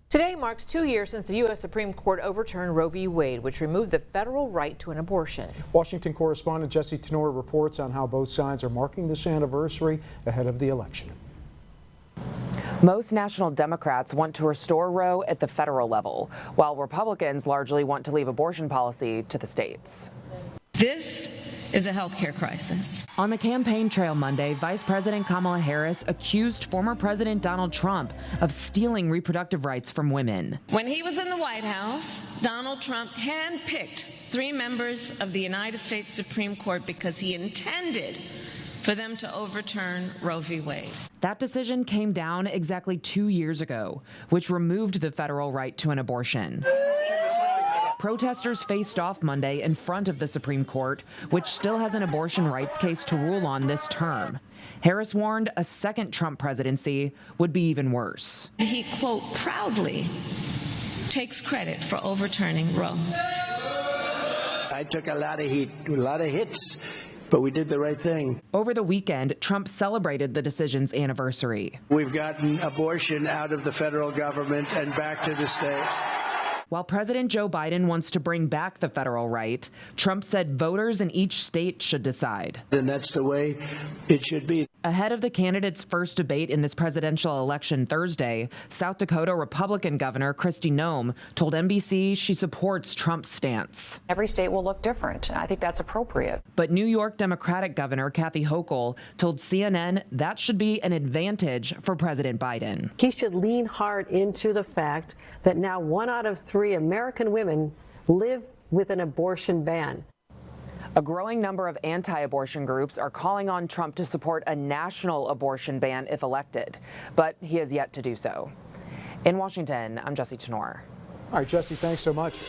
Today marks 2 years since the U.S. Supreme Court overturned Roe v. Wade, which removed the federal right to an abortion. Washington correspondent Jesse Tenor reports on how both sides are marking this anniversary ahead of the election. Most national Democrats want to restore Roe at the federal level, while Republicans largely want to leave abortion policy to the states. This is a healthcare crisis. On the campaign trail Monday, Vice President Kamala Harris accused former President Donald Trump of stealing reproductive rights from women. When he was in the White House, Donald Trump handpicked 3 members of the United States Supreme Court because he intended for them to overturn Roe v. Wade. That decision came down exactly 2 years ago, which removed the federal right to an abortion. Protesters faced off Monday in front of the Supreme Court, which still has an abortion rights case to rule on this term. Harris warned a second Trump presidency would be even worse. He, quote, proudly takes credit for overturning Roe. I took a lot of heat, a lot of hits, but we did the right thing. Over the weekend, Trump celebrated the decision's anniversary. We've gotten abortion out of the federal government and back to the states. While President Joe Biden wants to bring back the federal right, Trump said voters in each state should decide. And that's the way it should be. Ahead of the candidates' first debate in this presidential election Thursday, South Dakota Republican Governor Kristi Noem told NBC she supports Trump's stance. Every state will look different. I think that's appropriate. But New York Democratic Governor Kathy Hochul told CNN that should be an advantage for President Biden. He should lean hard into the fact that now 1 out of 3 American women live with an abortion ban. A growing number of anti-abortion groups are calling on Trump to support a national abortion ban if elected, but he has yet to do so. In Washington, I'm Jesse Tenor. All right, Jesse, thanks so much.